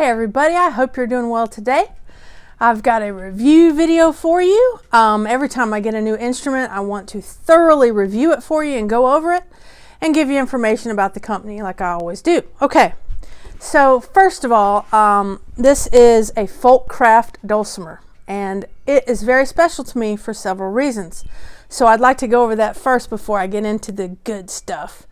everybody, I hope you're doing well today. I've got a review video for you. Every time I get a new instrument, I want to thoroughly review it for you and go over it and give you information about the company like I always do. Okay, so first of all, this is a Folkcraft Dulcimer, and it is very special to me for several reasons. So I'd like to go over that first before I get into the good stuff.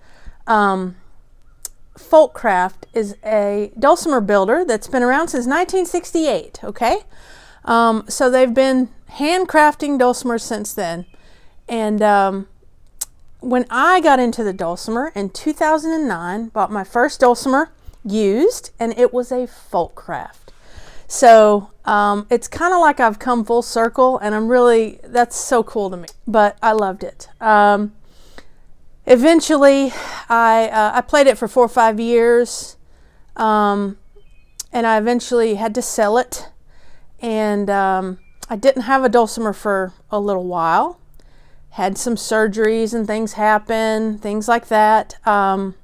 Folkcraft is a dulcimer builder that's been around since 1968, okay? So they've been handcrafting dulcimers since then. And when I got into the dulcimer in 2009, bought my first dulcimer used, and it was a Folkcraft. So it's kind of like I've come full circle, and that's so cool to me, but I loved it. Eventually, I played it for 4 or 5 years, and I eventually had to sell it, and I didn't have a dulcimer for a little while. Had some surgeries and things happen, things like that. Then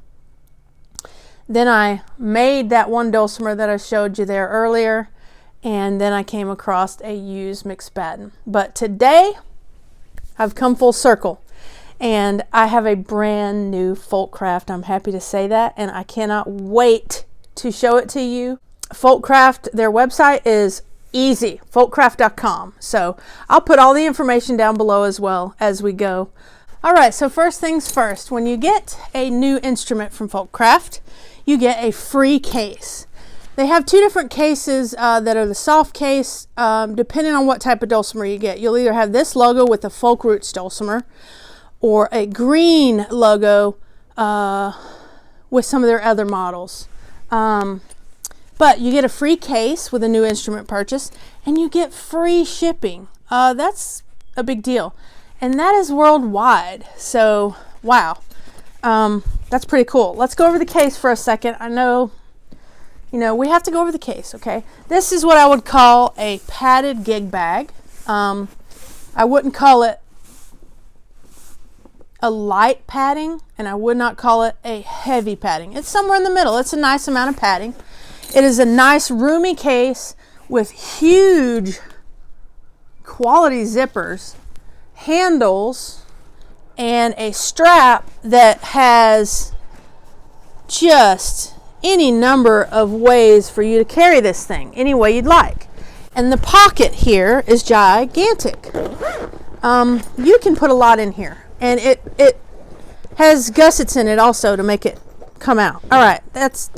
I made that one dulcimer that I showed you there earlier, and then I came across a used mixed baton. But today, I've come full circle. And I have a brand new Folkcraft. I'm happy to say that, and I cannot wait to show it to you. Folkcraft, their website is easy, folkcraft.com. So I'll put all the information down below as well as we go. All right, so first things first, when you get a new instrument from Folkcraft, you get a free case. They have 2 different cases that are the soft case, depending on what type of dulcimer you get. You'll either have this logo with the FolkRoots dulcimer, or a green logo with some of their other models. But you get a free case with a new instrument purchase, and you get free shipping. That's a big deal. And that is worldwide. So, wow. That's pretty cool. Let's go over the case for a second. I know, we have to go over the case, okay? This is what I would call a padded gig bag. I wouldn't call it a light padding, and I would not call it a heavy padding. It's somewhere in the middle. It's a nice amount of padding. It is a nice roomy case with huge quality zippers, handles, and a strap that has just any number of ways for you to carry this thing any way you'd like. And the pocket here is gigantic. You can put a lot in here. And it has gussets in it also to make it come out. All right, that's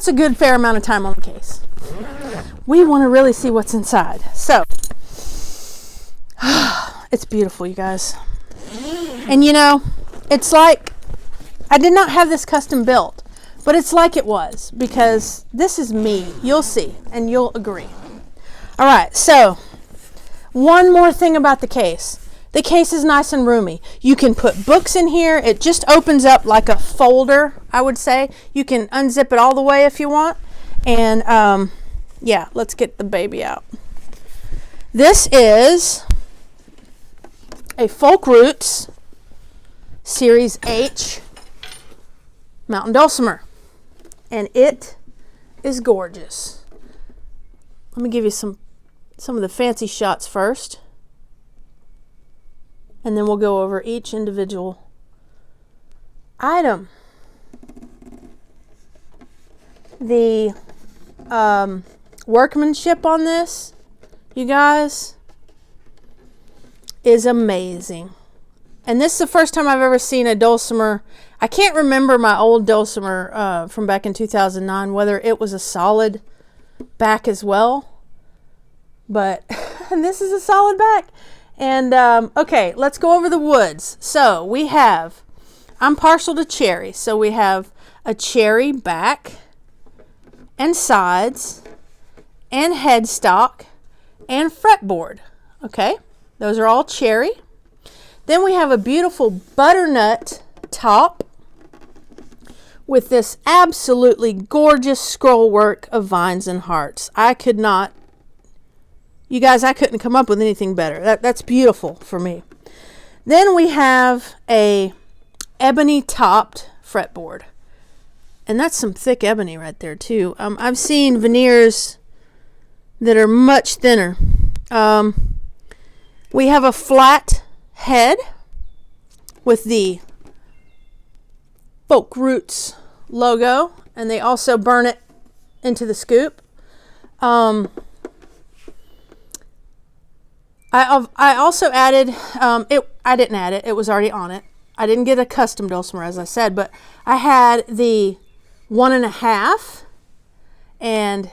a good fair amount of time on the case. We want to really see what's inside. So, it's beautiful, you guys. And it's like, I did not have this custom built, but it's like it was, because this is me. You'll see, and you'll agree. All right, so one more thing about the case. The case is nice and roomy. You can put books in here. It just opens up like a folder, I would say. You can unzip it all the way if you want. And yeah, let's get the baby out. This is a FolkRoots Series H Mountain Dulcimer. And it is gorgeous. Let me give you some of the fancy shots first. And then we'll go over each individual item. The workmanship on this, you guys, is amazing. And this is the first time I've ever seen a dulcimer. I can't remember my old dulcimer from back in 2009, whether it was a solid back as well. But this is a solid back. And, okay, let's go over the woods. So we have, I'm partial to cherry. So we have a cherry back and sides and headstock and fretboard. Okay, those are all cherry. Then we have a beautiful butternut top with this absolutely gorgeous scroll work of vines and hearts. You guys, I couldn't come up with anything better. That's beautiful for me. Then we have a ebony topped fretboard. And that's some thick ebony right there too. I've seen veneers that are much thinner. We have a flat head with the FolkRoots logo, and they also burn it into the scoop. I also added, I didn't add it, it was already on it. I didn't get a custom dulcimer, as I said, but I had the 1.5 and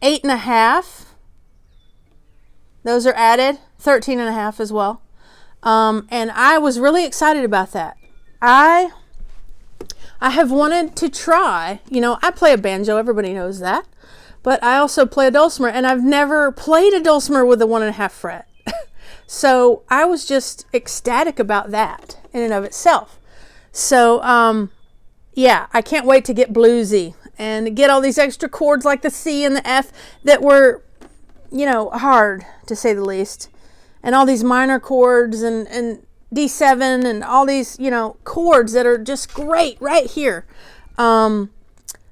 8.5. Those are added, 13.5 as well. And I was really excited about that. I have wanted to try, you know, I play a banjo, everybody knows that, but I also play a dulcimer, and I've never played a dulcimer with a 1.5 fret. So I was just ecstatic about that in and of itself. So yeah, I can't wait to get bluesy and get all these extra chords like the C and the F that were, you know, hard to say the least, and all these minor chords and D7 and all these, you know, chords that are just great right here.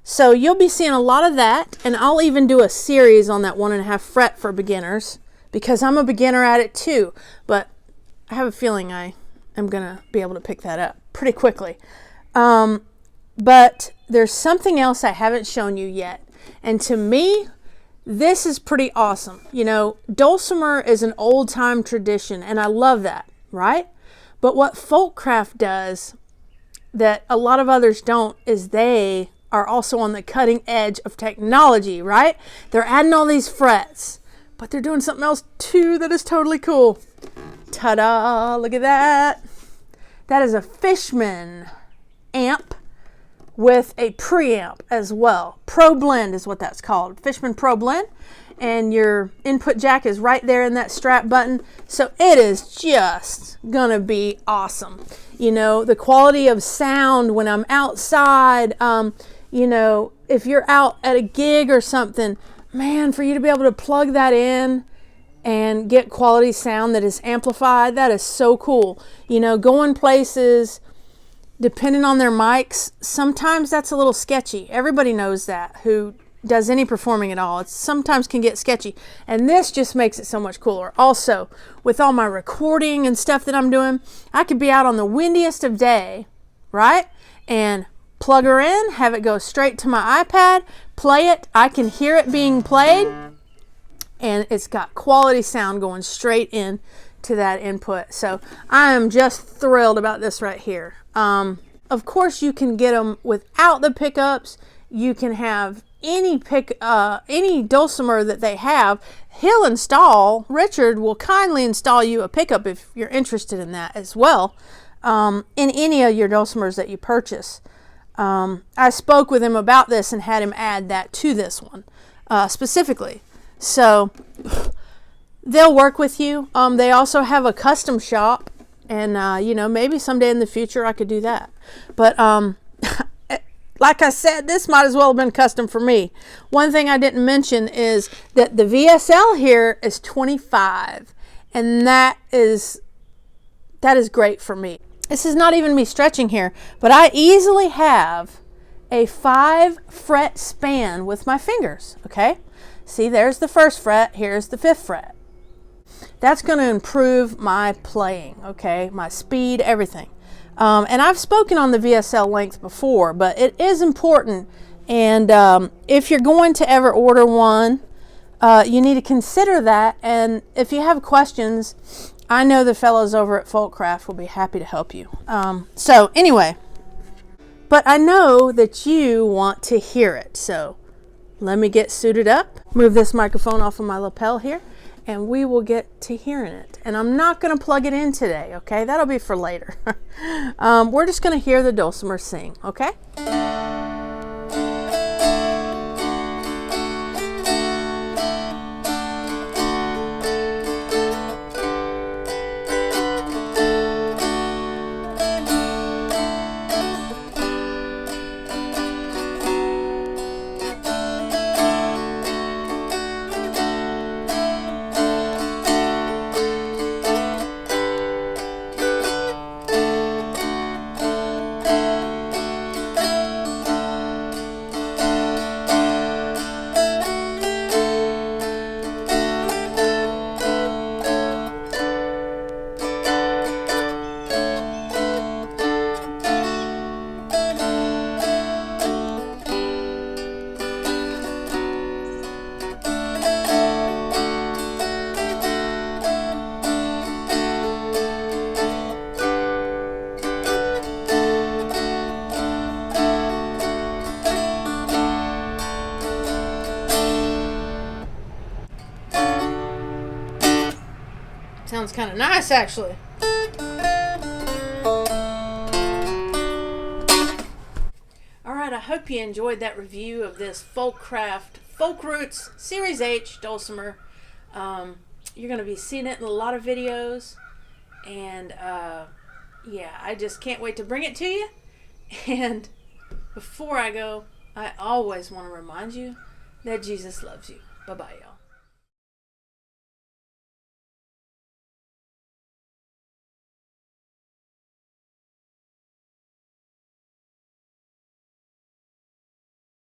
So you'll be seeing a lot of that, and I'll even do a series on that 1.5 fret for beginners, because I'm a beginner at it too, but I have a feeling I am gonna be able to pick that up pretty quickly. But there's something else I haven't shown you yet, and to me, this is pretty awesome. You know, dulcimer is an old-time tradition, and I love that, right? But what Folkcraft does that a lot of others don't is they are also on the cutting edge of technology, right? They're adding all these frets, but they're doing something else too that is totally cool. Ta-da! Look at that. That is a Fishman amp with a preamp as well. Pro Blend is what that's called. Fishman Pro Blend. And your input jack is right there in that strap button. So it is just gonna be awesome. You know, the quality of sound when I'm outside, you know, if you're out at a gig or something, man, for you to be able to plug that in and get quality sound that is amplified, that is so cool. You know, going places, depending on their mics, sometimes that's a little sketchy. Everybody knows that who does any performing at all. It sometimes can get sketchy, and this just makes it so much cooler. Also, with all my recording and stuff that I'm doing, I could be out on the windiest of day, right? And plug her in, have it go straight to my iPad, play it. I can hear it being played, and it's got quality sound going straight in to that input. So I am just thrilled about this right here. Of course, you can get them without the pickups. You can have any dulcimer that they have. He'll install, Richard will kindly install you a pickup if you're interested in that as well, in any of your dulcimers that you purchase. I spoke with him about this and had him add that to this one specifically. So they'll work with you. They also have a custom shop, and you know, maybe someday in the future I could do that. But like I said, this might as well have been custom for me. One thing I didn't mention is that the VSL here is 25, and that is great for me. This is not even me stretching here, but I easily have a 5 fret span with my fingers, okay? See, there's the 1st fret, here's the 5th fret. That's going to improve my playing, okay? My speed, everything. And I've spoken on the VSL length before, but it is important. And if you're going to ever order one, you need to consider that. And if you have questions, I know the fellows over at Folkcraft will be happy to help you. So anyway, but I know that you want to hear it. So let me get suited up, move this microphone off of my lapel here, and we will get to hearing it. And I'm not going to plug it in today, okay? That'll be for later. We're just going to hear the dulcimer sing, okay? sounds kind of nice, actually. Alright, I hope you enjoyed that review of this FolkRoots Series H Dulcimer. You're going to be seeing it in a lot of videos. And, yeah, I just can't wait to bring it to you. And before I go, I always want to remind you that Jesus loves you. Bye-bye, y'all.